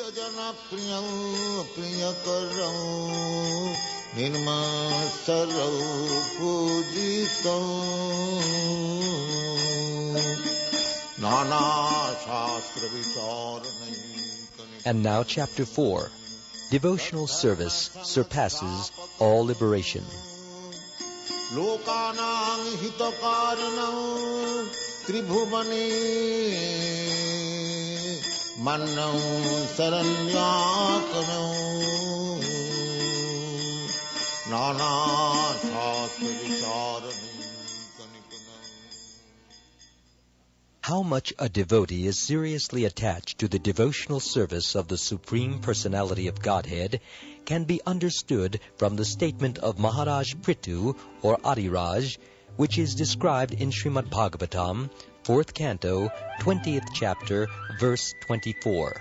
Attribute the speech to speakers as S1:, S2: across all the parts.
S1: जनप्रियं प्रियकरं निर्मत्सरं पूजितं नानाशास्त्रविचारणैः.
S2: And now chapter 4. Devotional service surpasses all liberation.
S1: लोकानां हितकारिणं त्रिभुवने मन्नं शरण्याकरं नानाशास्त्रविचारणैः.
S2: How much a devotee is seriously attached to the devotional service of the Supreme Personality of Godhead can be understood from the statement of Maharaj Prithu or Adiraj, which is described in Srimad Bhagavatam, 4th Canto, 20th chapter, verse 24.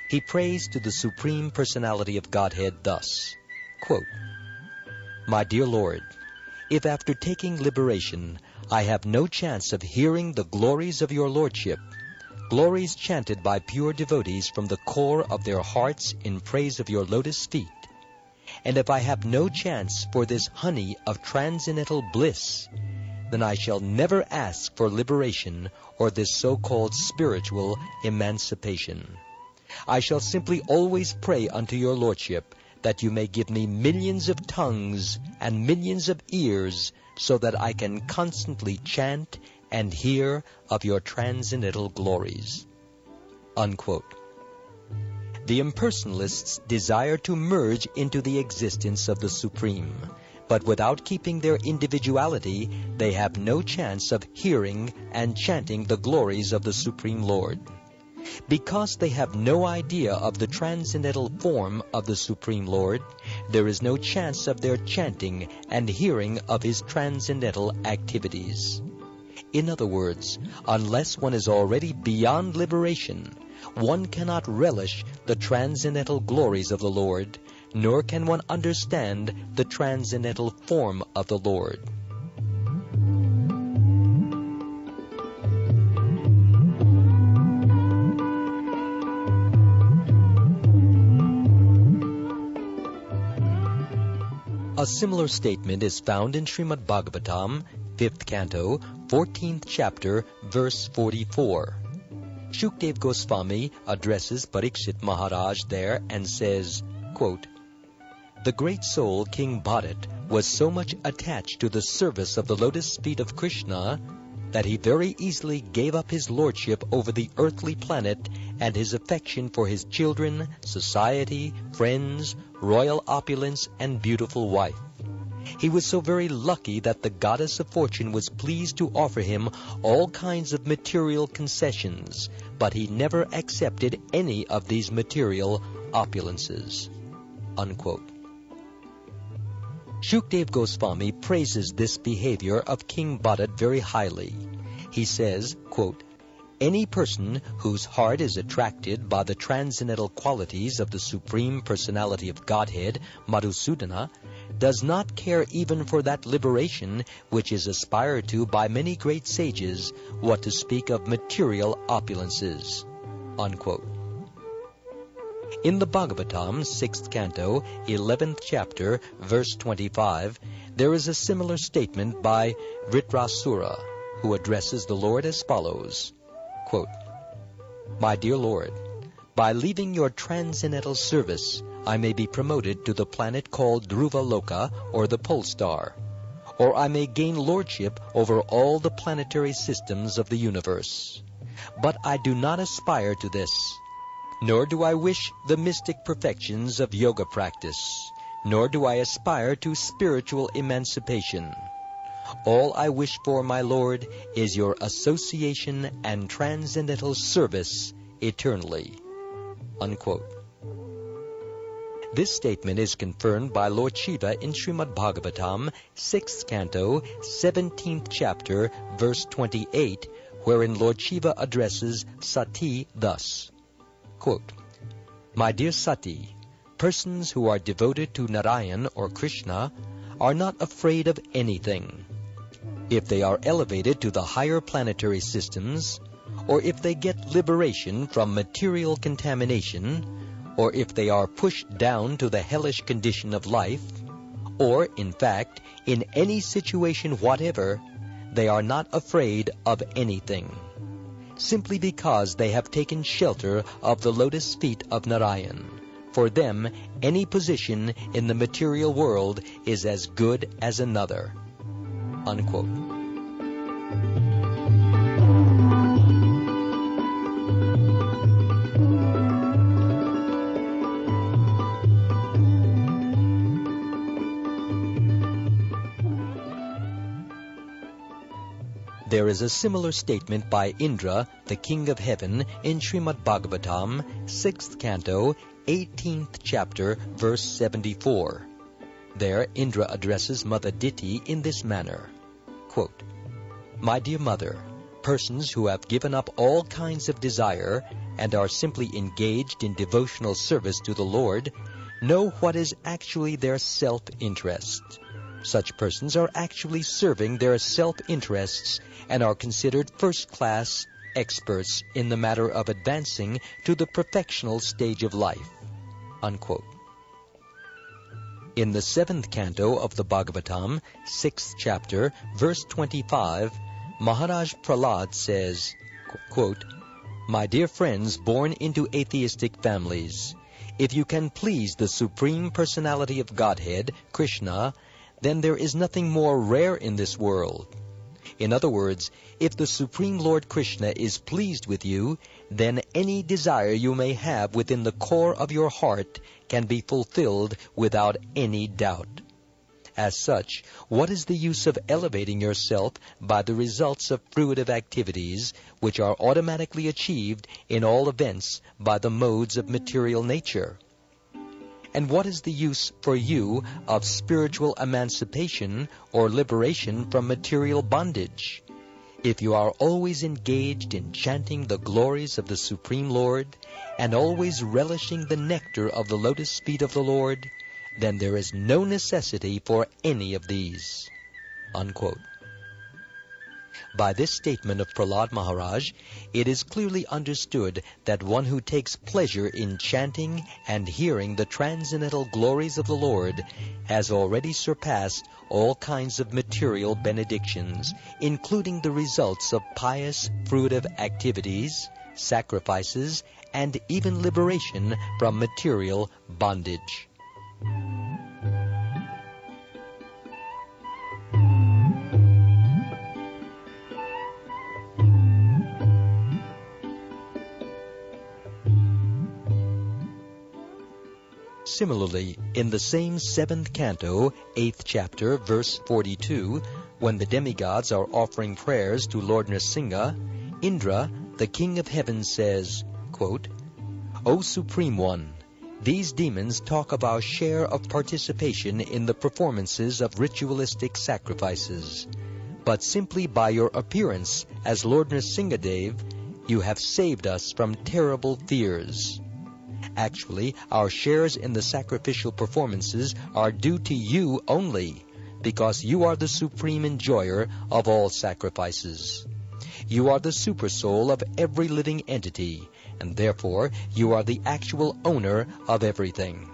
S2: He prays to the Supreme Personality of Godhead thus, quote, "My dear Lord, if after taking liberation I have no chance of hearing the glories of your Lordship, glories chanted by pure devotees from the core of their hearts in praise of your lotus feet, and if I have no chance for this honey of transcendental bliss, then I shall never ask for liberation or this so-called spiritual emancipation. I shall simply always pray unto your Lordship that you may give me millions of tongues and millions of ears so that I can constantly chant and hear of your transcendental glories." Unquote. The impersonalists desire to merge into the existence of the Supreme, but without keeping their individuality, they have no chance of hearing and chanting the glories of the Supreme Lord. Because they have no idea of the transcendental form of the Supreme Lord, there is no chance of their chanting and hearing of his transcendental activities. In other words, unless one is already beyond liberation, one cannot relish the transcendental glories of the Lord, nor can one understand the transcendental form of the Lord. A similar statement is found in Srimad Bhagavatam, 5th Canto, 14th chapter, verse 44. Shukdev Goswami addresses Parikshit Maharaj there and says, quote, "The great soul King Bharat was so much attached to the service of the lotus feet of Krishna that he very easily gave up his lordship over the earthly planet and his affection for his children, society, friends, royal opulence, and beautiful wife. He was so very lucky that the goddess of fortune was pleased to offer him all kinds of material concessions, but he never accepted any of these material opulences." Unquote. Shukdev Goswami praises this behavior of King Bharat very highly. He says, quote, "Any person whose heart is attracted by the transcendental qualities of the Supreme Personality of Godhead, Madhusudana, does not care even for that liberation which is aspired to by many great sages, what to speak of material opulences." Unquote. In the Bhagavatam, 6th Canto, 11th chapter, verse 25, there is a similar statement by Vritrasura, who addresses the Lord as follows, quote, "My dear Lord, by leaving your transcendental service, I may be promoted to the planet called Dhruva Loka, or the pole star, or I may gain lordship over all the planetary systems of the universe. But I do not aspire to this, nor do I wish the mystic perfections of yoga practice, nor do I aspire to spiritual emancipation. All I wish for, my Lord, is your association and transcendental service eternally." Unquote. This statement is confirmed by Lord Shiva in Srimad Bhagavatam, 6th Canto, 17th chapter, verse 28, wherein Lord Shiva addresses Sati thus, quote, "My dear Sati, persons who are devoted to Narayan or Krishna are not afraid of anything. If they are elevated to the higher planetary systems, or if they get liberation from material contamination, or if they are pushed down to the hellish condition of life, or, in fact, in any situation whatever, they are not afraid of anything, simply because they have taken shelter of the lotus feet of Narayan. For them, any position in the material world is as good as another." Unquote. There is a similar statement by Indra, the king of heaven, in Srimad Bhagavatam, 6th canto, 18th chapter, verse 74. There Indra addresses Mother Diti in this manner, quote, "My dear mother, persons who have given up all kinds of desire and are simply engaged in devotional service to the Lord know what is actually their self-interest. Such persons are actually serving their self-interests and are considered first-class experts in the matter of advancing to the perfectional stage of life." Unquote. In the 7th canto of the Bhagavatam, 6th chapter, verse 25, Maharaj Prahlad says, quote, "My dear friends born into atheistic families, if you can please the Supreme Personality of Godhead, Krishna, then there is nothing more rare in this world. In other words, if the Supreme Lord Krishna is pleased with you, then any desire you may have within the core of your heart can be fulfilled without any doubt. As such, what is the use of elevating yourself by the results of fruitive activities, which are automatically achieved in all events by the modes of material nature? And what is the use for you of spiritual emancipation or liberation from material bondage? If you are always engaged in chanting the glories of the Supreme Lord and always relishing the nectar of the lotus feet of the Lord, then there is no necessity for any of these." Unquote. By this statement of Prahlad Maharaj, it is clearly understood that one who takes pleasure in chanting and hearing the transcendental glories of the Lord has already surpassed all kinds of material benedictions, including the results of pious, fruitive activities, sacrifices, and even liberation from material bondage. Similarly, in the same 7th canto, 8th chapter, verse 42, when the demigods are offering prayers to Lord Nrsimha, Indra, the king of heaven, says, quote, "O Supreme One, these demons talk of our share of participation in the performances of ritualistic sacrifices, but simply by your appearance as Lord Nrsimhadev, you have saved us from terrible fears. Actually, our shares in the sacrificial performances are due to you only, because you are the supreme enjoyer of all sacrifices. You are the supersoul of every living entity, and therefore you are the actual owner of everything.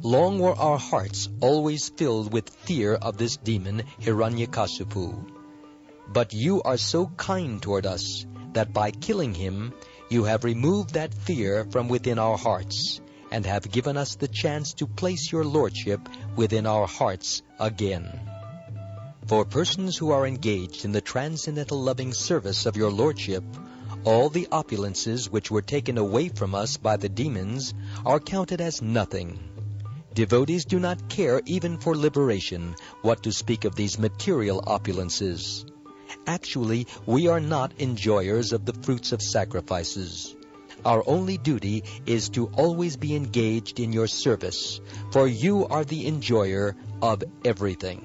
S2: Long were our hearts always filled with fear of this demon Hiranyakasipu. But you are so kind toward us that by killing him, you have removed that fear from within our hearts, and have given us the chance to place your lordship within our hearts again. For persons who are engaged in the transcendental loving service of your lordship, all the opulences which were taken away from us by the demons are counted as nothing. Devotees do not care even for liberation, what to speak of these material opulences. Actually, we are not enjoyers of the fruits of sacrifices. Our only duty is to always be engaged in your service, for you are the enjoyer of everything."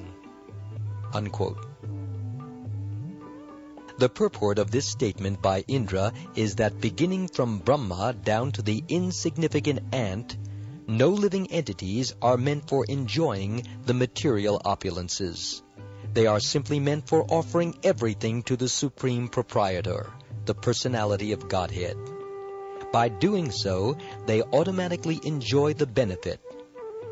S2: Unquote. The purport of this statement by Indra is that beginning from Brahma down to the insignificant ant, no living entities are meant for enjoying the material opulences. They are simply meant for offering everything to the Supreme Proprietor, the personality of Godhead. By doing so, they automatically enjoy the benefit.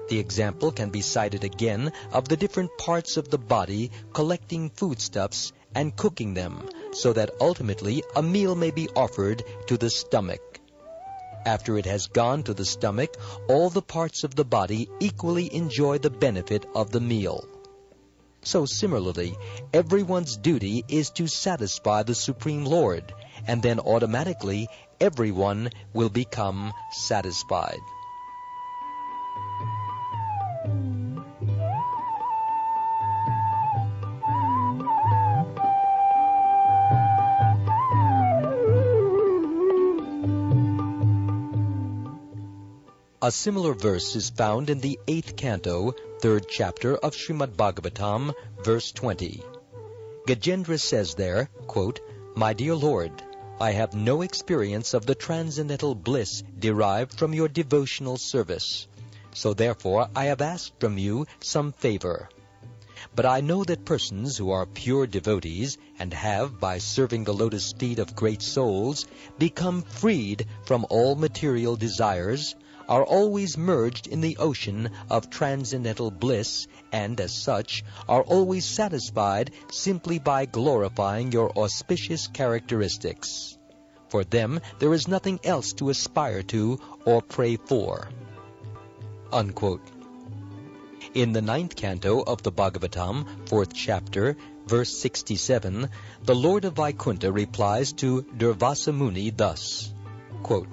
S2: The example can be cited again of the different parts of the body collecting foodstuffs and cooking them, so that ultimately a meal may be offered to the stomach. After it has gone to the stomach, all the parts of the body equally enjoy the benefit of the meal. So similarly, everyone's duty is to satisfy the Supreme Lord, and then automatically everyone will become satisfied. A similar verse is found in the 8th canto, 3rd chapter of Srimad Bhagavatam, verse 20. Gajendra says there, quote, "My dear Lord, I have no experience of the transcendental bliss derived from your devotional service, so therefore I have asked from you some favor. But I know that persons who are pure devotees and have, by serving the lotus feet of great souls, become freed from all material desires, are always merged in the ocean of transcendental bliss, and as such are always satisfied simply by glorifying your auspicious characteristics. For them there is nothing else to aspire to or pray for." Unquote. In the 9th canto of the Bhagavatam, 4th chapter, verse 67, the Lord of Vaikuntha replies to Durvasa Muni thus, quote,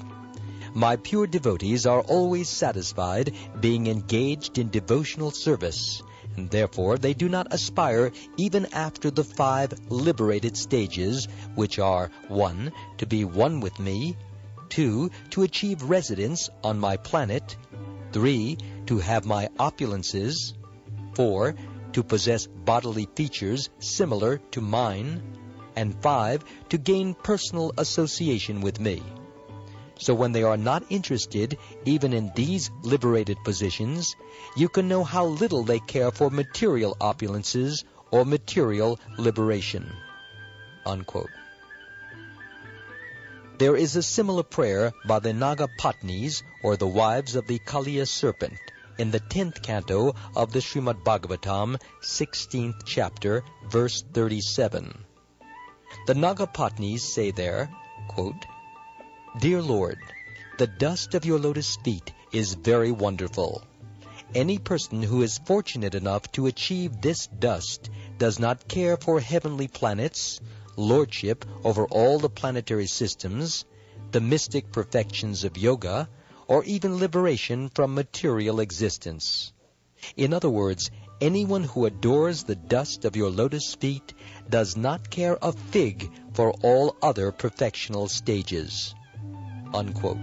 S2: "My pure devotees are always satisfied being engaged in devotional service, and therefore they do not aspire even after the 5 liberated stages, which are 1. To be one with me, 2. To achieve residence on my planet, 3. To have my opulences, 4. To possess bodily features similar to mine, and 5. To gain personal association with me. So when they are not interested even in these liberated positions, you can know how little they care for material opulences or material liberation." Unquote. There is a similar prayer by the Nagapatnis, or the wives of the Kaliya serpent, in the 10th canto of the Srimad Bhagavatam, 16th chapter, verse 37. The Nagapatnis say there, quote, "Dear Lord, the dust of your lotus feet is very wonderful. Any person who is fortunate enough to achieve this dust does not care for heavenly planets, lordship over all the planetary systems, the mystic perfections of yoga, or even liberation from material existence. In other words, anyone who adores the dust of your lotus feet does not care a fig for all other perfectional stages." Unquote.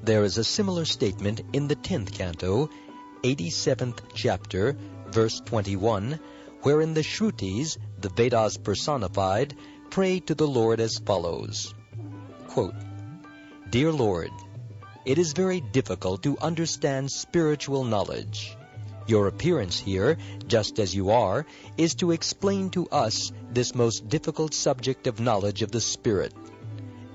S2: There is a similar statement in the 10th canto, 87th chapter, verse 21, wherein the Shrutis, the Vedas personified, pray to the Lord as follows, quote, "Dear Lord, it is very difficult to understand spiritual knowledge. Your appearance here, just as you are, is to explain to us this most difficult subject of knowledge of the Spirit.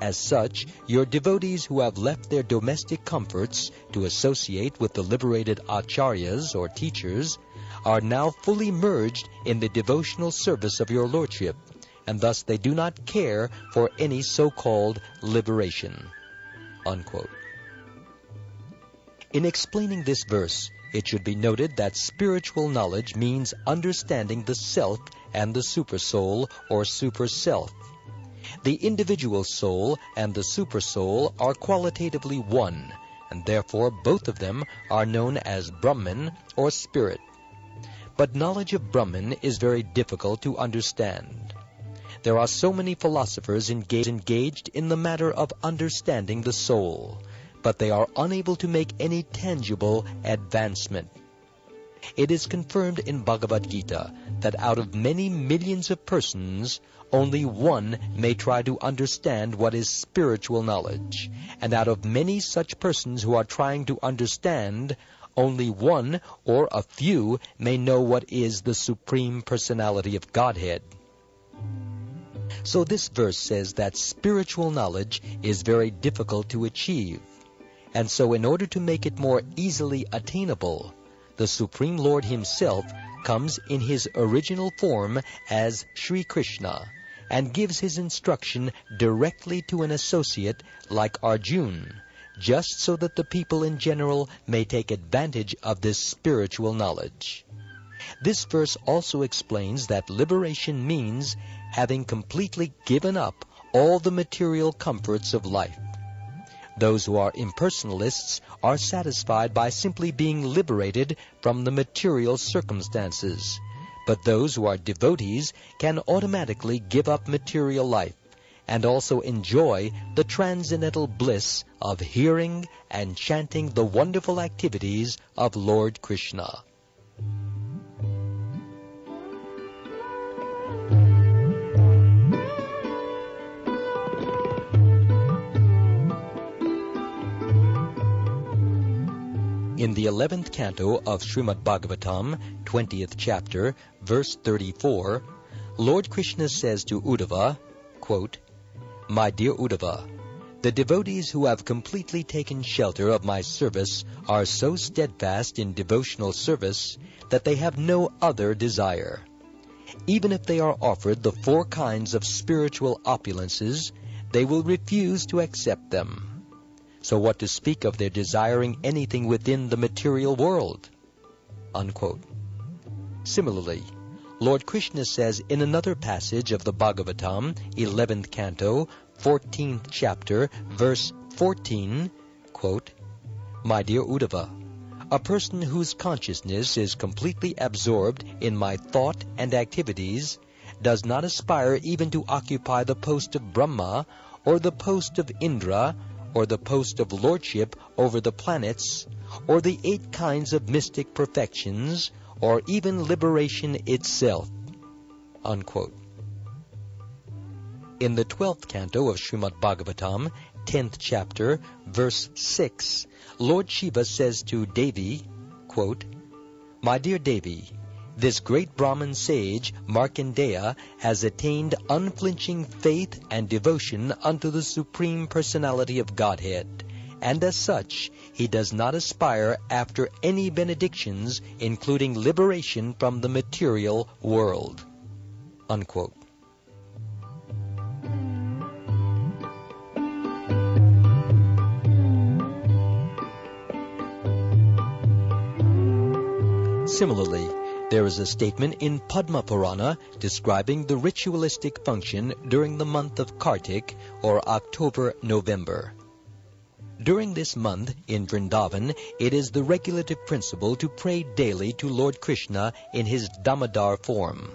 S2: As such, your devotees who have left their domestic comforts to associate with the liberated acharyas or teachers are now fully merged in the devotional service of your Lordship, and thus they do not care for any so-called liberation." Unquote. In explaining this verse, it should be noted that spiritual knowledge means understanding the self and the supersoul or super-self. The individual soul and the supersoul are qualitatively one, and therefore both of them are known as Brahman or spirit. But knowledge of Brahman is very difficult to understand. There are so many philosophers engaged in the matter of understanding the soul, but they are unable to make any tangible advancement. It is confirmed in Bhagavad Gita that out of many millions of persons, only one may try to understand what is spiritual knowledge. And out of many such persons who are trying to understand, only one or a few may know what is the Supreme Personality of Godhead. So this verse says that spiritual knowledge is very difficult to achieve. And so in order to make it more easily attainable, the Supreme Lord Himself comes in His original form as Sri Krishna and gives His instruction directly to an associate like Arjuna, just so that the people in general may take advantage of this spiritual knowledge. This verse also explains that liberation means having completely given up all the material comforts of life. Those who are impersonalists are satisfied by simply being liberated from the material circumstances, but those who are devotees can automatically give up material life and also enjoy the transcendental bliss of hearing and chanting the wonderful activities of Lord Krishna. In the 11th canto of Srimad Bhagavatam, 20th chapter, verse 34, Lord Krishna says to Uddhava, quote, "My dear Uddhava, the devotees who have completely taken shelter of my service are so steadfast in devotional service that they have no other desire. Even if they are offered the 4 kinds of spiritual opulences, they will refuse to accept them. So what to speak of their desiring anything within the material world?" Unquote. Similarly, Lord Krishna says in another passage of the Bhagavatam, 11th canto, 14th chapter, verse 14, quote, "My dear Uddhava, a person whose consciousness is completely absorbed in my thought and activities does not aspire even to occupy the post of Brahma or the post of Indra or the post of lordship over the planets, or the 8 kinds of mystic perfections, or even liberation itself." Unquote. In the 12th canto of Srimad Bhagavatam, 10th chapter, verse 6, Lord Shiva says to Devi, quote, "My dear Devi, this great Brahmin sage, Markandeya, has attained unflinching faith and devotion unto the Supreme Personality of Godhead, and as such, he does not aspire after any benedictions, including liberation from the material world." Unquote. Similarly, there is a statement in Padma Purana describing the ritualistic function during the month of Kartik, or October-November. During this month, in Vrindavan, it is the regulative principle to pray daily to Lord Krishna in his Damodar form.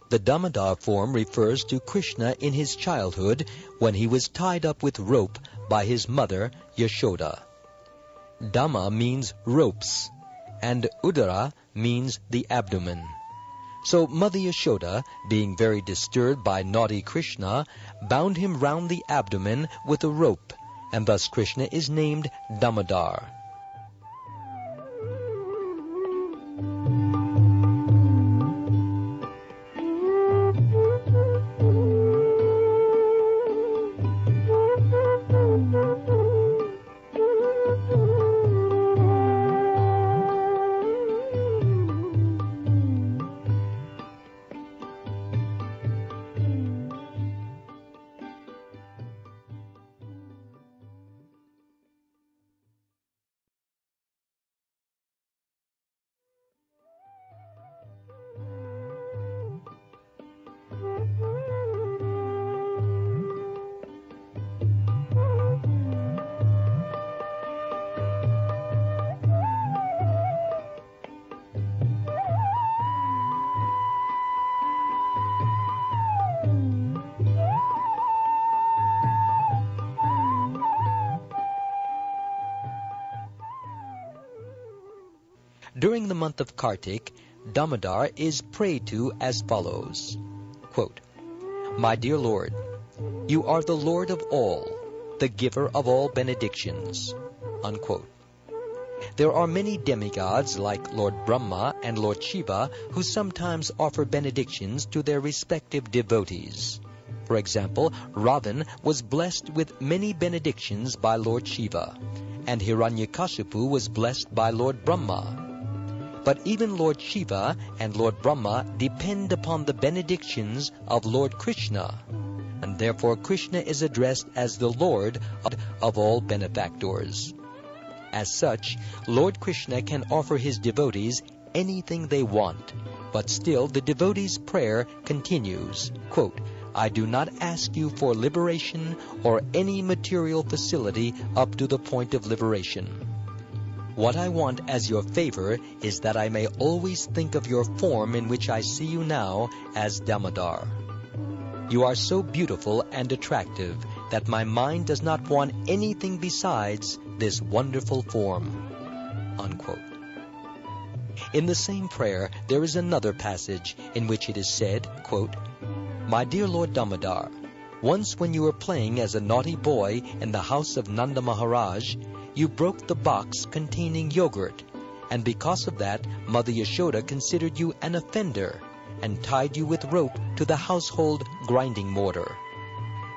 S2: The Damodar form refers to Krishna in his childhood when he was tied up with rope by his mother, Yashoda. Dama means ropes, and Udara means the abdomen. So Mother Yashoda, being very disturbed by naughty Krishna, bound him round the abdomen with a rope, and thus Krishna is named Damodar. During the month of Kartik, Damodar is prayed to as follows, quote, "My dear Lord, you are the Lord of all, the giver of all benedictions," unquote. There are many demigods like Lord Brahma and Lord Shiva who sometimes offer benedictions to their respective devotees. For example, Ravan was blessed with many benedictions by Lord Shiva, and Hiranyakashipu was blessed by Lord Brahma. But even Lord Shiva and Lord Brahma depend upon the benedictions of Lord Krishna, and therefore Krishna is addressed as the Lord of all benefactors. As such, Lord Krishna can offer his devotees anything they want, but still the devotee's prayer continues, quote, "I do not ask you for liberation or any material facility up to the point of liberation. What I want as your favor is that I may always think of your form in which I see you now as Damodar. You are so beautiful and attractive that my mind does not want anything besides this wonderful form," unquote. In the same prayer, there is another passage in which it is said, quote, "My dear Lord Damodar, once when you were playing as a naughty boy in the house of Nanda Maharaj, you broke the box containing yogurt, and because of that, Mother Yashoda considered you an offender and tied you with rope to the household grinding mortar.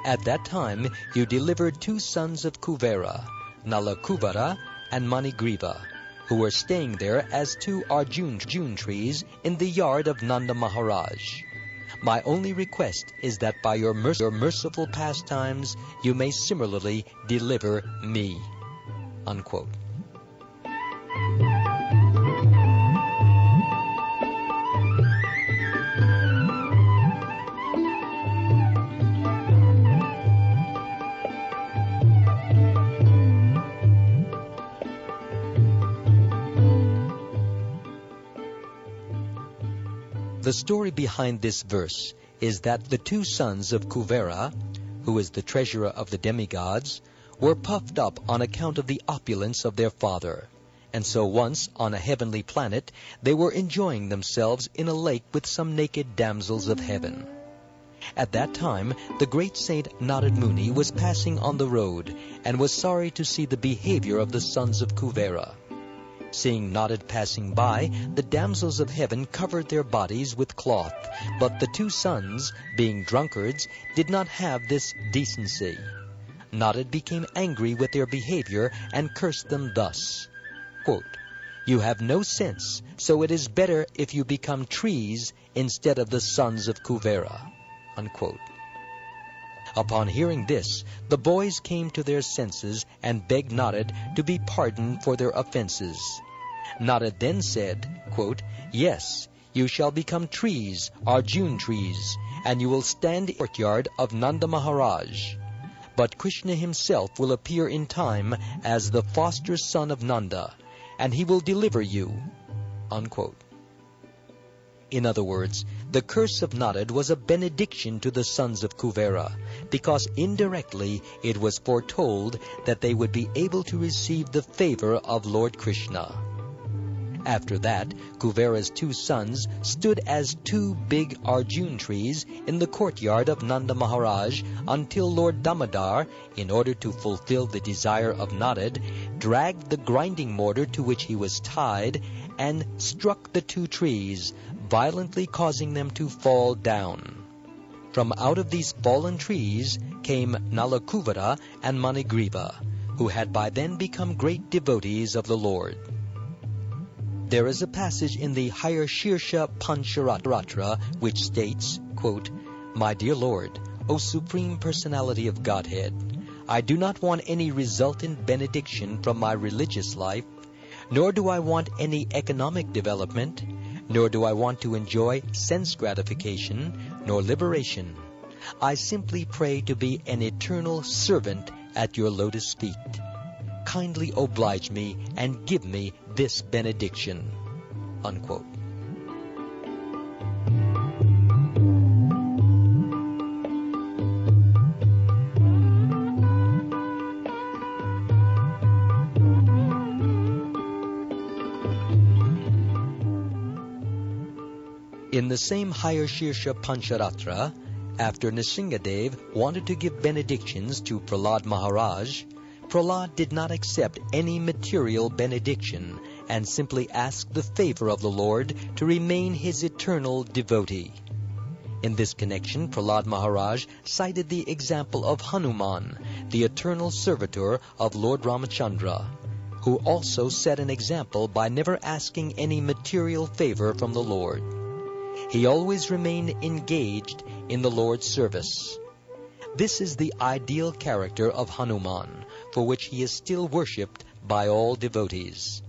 S2: At that time, you delivered 2 sons of Kuvera, Nalakuvara and Manigriva, who were staying there as 2 Arjun trees in the yard of Nanda Maharaj. My only request is that by your merciful pastimes, you may similarly deliver me," unquote. The story behind this verse is that the 2 sons of Kuvera, who is the treasurer of the demigods, were puffed up on account of the opulence of their father, and so once on a heavenly planet they were enjoying themselves in a lake with some naked damsels of heaven. At that time, the great saint Narad Muni was passing on the road and was sorry to see the behavior of the sons of Kuvera. Seeing Narad passing by, the damsels of heaven covered their bodies with cloth, but the 2 sons, being drunkards, did not have this decency. Narad became angry with their behavior and cursed them thus, quote, "You have no sense, so it is better if you become trees instead of the sons of Kuvera," unquote. Upon hearing this, the boys came to their senses and begged Narad to be pardoned for their offenses. Narad then said, quote, "Yes, you shall become trees, Arjun trees, and you will stand in the courtyard of Nanda Maharaj. But Krishna himself will appear in time as the foster son of Nanda, and he will deliver you," unquote. In other words, the curse of Narad was a benediction to the sons of Kuvera, because indirectly it was foretold that they would be able to receive the favor of Lord Krishna. After that, Kuvera's 2 sons stood as 2 big Arjun trees in the courtyard of Nanda Maharaj until Lord Damodar, in order to fulfill the desire of Narad, dragged the grinding mortar to which he was tied and struck the 2 trees, violently causing them to fall down. From out of these fallen trees came Nalakuvara and Manigriva, who had by then become great devotees of the Lord. There is a passage in the Hirshirsha Pancharatra which states, quote, "My dear Lord, O Supreme Personality of Godhead, I do not want any resultant benediction from my religious life, nor do I want any economic development, nor do I want to enjoy sense gratification, nor liberation. I simply pray to be an eternal servant at your lotus feet. Kindly oblige me and give me this benediction," unquote. In the same Hayashirsha Pancharatra, after Nrsingadev wanted to give benedictions to Prahlad Maharaj, Prahlad did not accept any material benediction and simply asked the favor of the Lord to remain his eternal devotee. In this connection, Prahlad Maharaj cited the example of Hanuman, the eternal servitor of Lord Ramachandra, who also set an example by never asking any material favor from the Lord. He always remained engaged in the Lord's service. This is the ideal character of Hanuman, for which he is still worshipped by all devotees.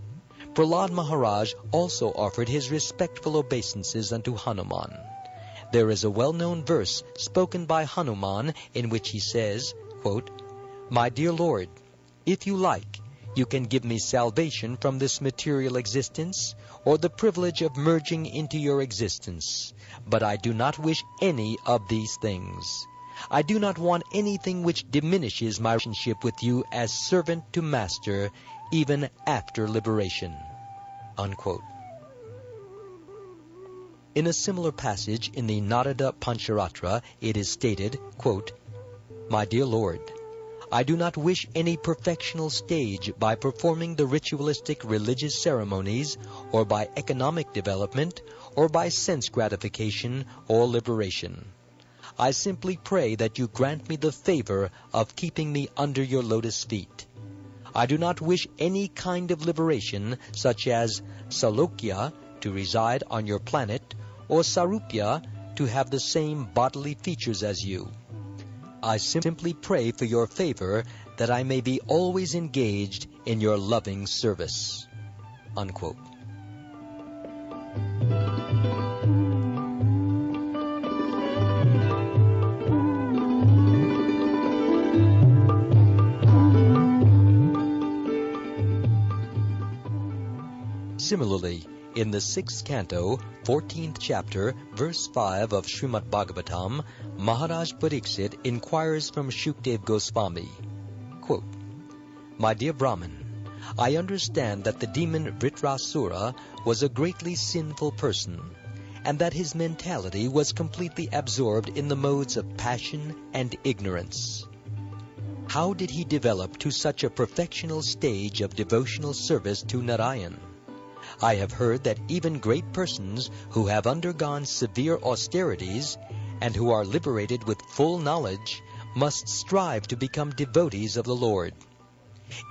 S2: Prahlad Maharaj also offered his respectful obeisances unto Hanuman. There is a well-known verse spoken by Hanuman in which he says, quote, "My dear Lord, if you like, you can give me salvation from this material existence, or the privilege of merging into your existence. But I do not wish any of these things. I do not want anything which diminishes my relationship with you as servant to master, even after liberation." Unquote. In a similar passage in the Narada Pancharatra, it is stated, quote, "My dear Lord, I do not wish any perfectional stage by performing the ritualistic religious ceremonies, or by economic development, or by sense gratification or liberation. I simply pray that you grant me the favor of keeping me under your lotus feet. I do not wish any kind of liberation, such as Salokya, to reside on your planet, or Sarupya, to have the same bodily features as you. I simply pray for your favor that I may be always engaged in your loving service." Unquote. Similarly, in the 6th canto, 14th chapter, verse 5 of Srimad Bhagavatam, Maharaj Pariksit inquires from Shukdev Goswami, quote, "My dear Brahman, I understand that the demon Vritrasura was a greatly sinful person, and that his mentality was completely absorbed in the modes of passion and ignorance. How did he develop to such a perfectional stage of devotional service to Narayan? I have heard that even great persons who have undergone severe austerities and who are liberated with full knowledge must strive to become devotees of the Lord.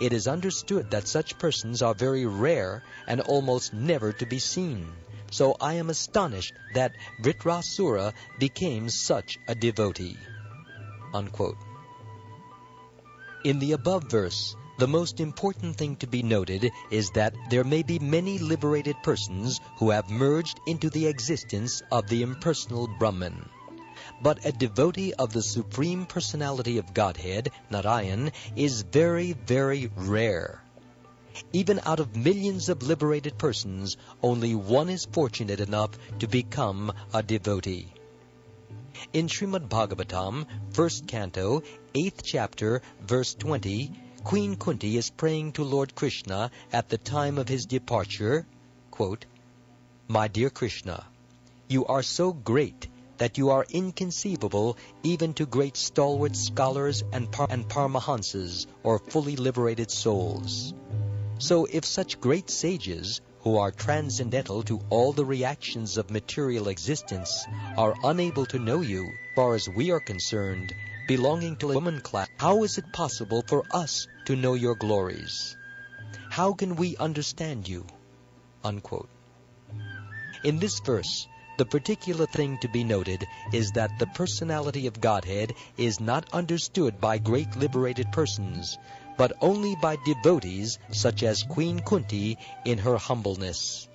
S2: It is understood that such persons are very rare and almost never to be seen. So I am astonished that Vritrasura became such a devotee." Unquote. In the above verse, the most important thing to be noted is that there may be many liberated persons who have merged into the existence of the impersonal Brahman. But a devotee of the Supreme Personality of Godhead, Narayan, is very, very rare. Even out of millions of liberated persons, only one is fortunate enough to become a devotee. In Srimad Bhagavatam, 1st canto, 8th chapter, verse 20, Queen Kunti is praying to Lord Krishna at the time of his departure, quote, "My dear Krishna, you are so great that you are inconceivable even to great stalwart scholars and paramahansas, or fully liberated souls. So if such great sages, who are transcendental to all the reactions of material existence, are unable to know you, as far as we are concerned, belonging to a woman class, how is it possible for us to know your glories? How can we understand you?" Unquote. In this verse, the particular thing to be noted is that the personality of Godhead is not understood by great liberated persons, but only by devotees such as Queen Kunti in her humbleness.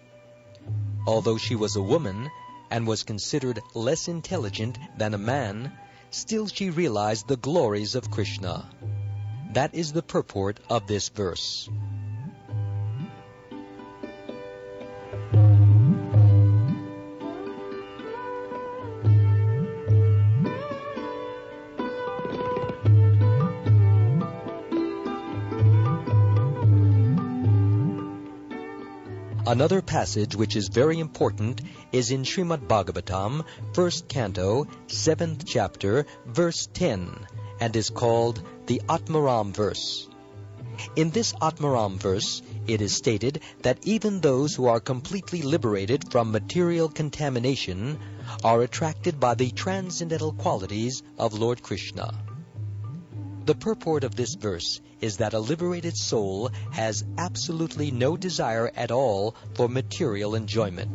S2: Although she was a woman and was considered less intelligent than a man, still she realized the glories of Krishna. That is the purport of this verse. Another passage which is very important is in Srimad Bhagavatam, 1st Canto, 7th chapter, verse 10, and is called the Atmaram verse. In this Atmaram verse, it is stated that even those who are completely liberated from material contamination are attracted by the transcendental qualities of Lord Krishna. The purport of this verse is that a liberated soul has absolutely no desire at all for material enjoyment.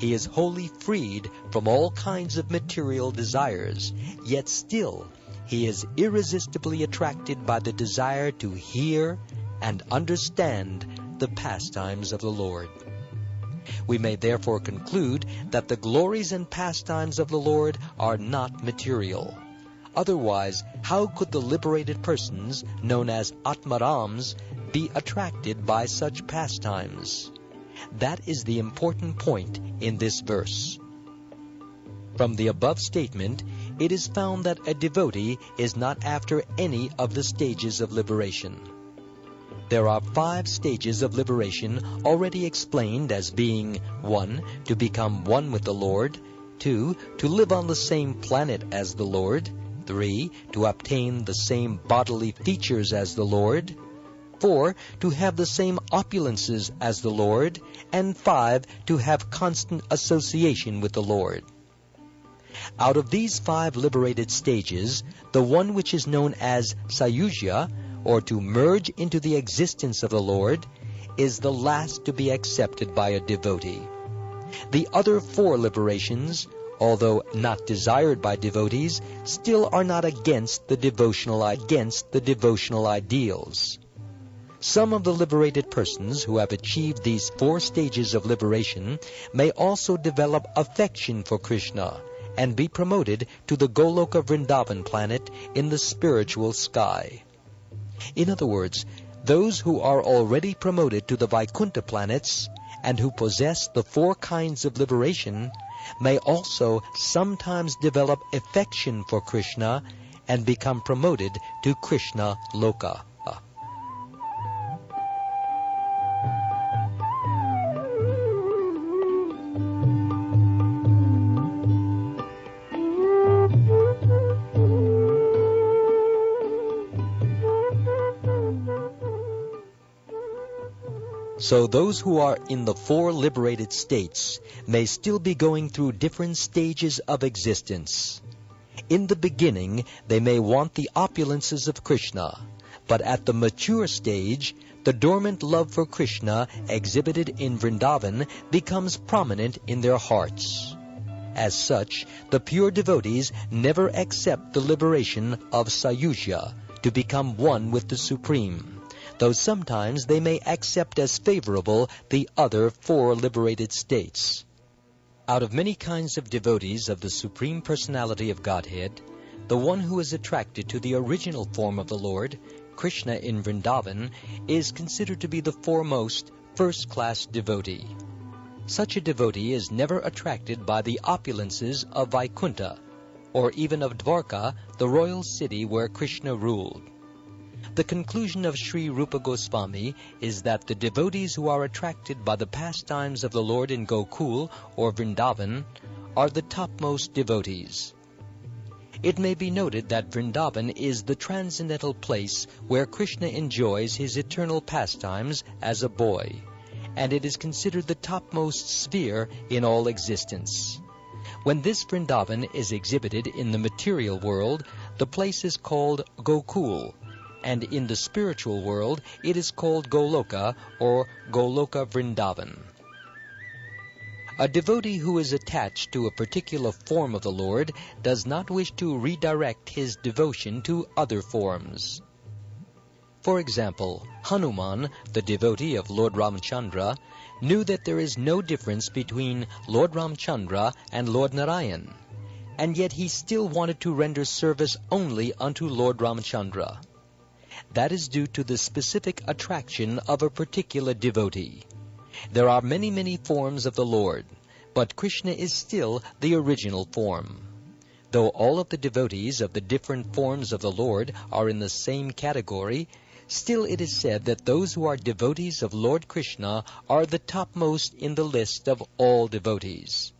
S2: He is wholly freed from all kinds of material desires, yet still he is irresistibly attracted by the desire to hear and understand the pastimes of the Lord. We may therefore conclude that the glories and pastimes of the Lord are not material. Otherwise, how could the liberated persons, known as Atmarams, be attracted by such pastimes? That is the important point in this verse. From the above statement, it is found that a devotee is not after any of the stages of liberation. There are 5 stages of liberation already explained as being 1. To become one with the Lord, 2. To live on the same planet as the Lord, 3. To obtain the same bodily features as the Lord, 4. To have the same opulences as the Lord, and 5. To have constant association with the Lord. Out of these 5 liberated stages, the one which is known as Sayujya, or to merge into the existence of the Lord, is the last to be accepted by a devotee. The other 4 liberations, although not desired by devotees, still are not against the devotional ideals. Some of the liberated persons who have achieved these 4 stages of liberation may also develop affection for Krishna and be promoted to the Goloka Vrindavan planet in the spiritual sky. In other words, those who are already promoted to the Vaikuntha planets and who possess the 4 kinds of liberation may also sometimes develop affection for Krishna and become promoted to Krishna Loka. So those who are in the 4 liberated states may still be going through different stages of existence. In the beginning, they may want the opulences of Krishna, but at the mature stage, the dormant love for Krishna exhibited in Vrindavan becomes prominent in their hearts. As such, the pure devotees never accept the liberation of Sayujya to become one with the Supreme, though sometimes they may accept as favorable the other 4 liberated states. Out of many kinds of devotees of the Supreme Personality of Godhead, the one who is attracted to the original form of the Lord, Krishna in Vrindavan, is considered to be the foremost, first-class devotee. Such a devotee is never attracted by the opulences of Vaikuntha, or even of Dwarka, the royal city where Krishna ruled. The conclusion of Sri Rupa Goswami is that the devotees who are attracted by the pastimes of the Lord in Gokul or Vrindavan are the topmost devotees. It may be noted that Vrindavan is the transcendental place where Krishna enjoys his eternal pastimes as a boy, and it is considered the topmost sphere in all existence. When this Vrindavan is exhibited in the material world, the place is called Gokul, and in the spiritual world it is called Goloka or Goloka Vrindavan. A devotee who is attached to a particular form of the Lord does not wish to redirect his devotion to other forms. For example, Hanuman, the devotee of Lord Ramchandra, knew that there is no difference between Lord Ramchandra and Lord Narayan, and yet he still wanted to render service only unto Lord Ramchandra. That is due to the specific attraction of a particular devotee. There are many, many forms of the Lord, but Krishna is still the original form. Though all of the devotees of the different forms of the Lord are in the same category, Still, it is said that those who are devotees of Lord Krishna are the topmost in the list of all devotees.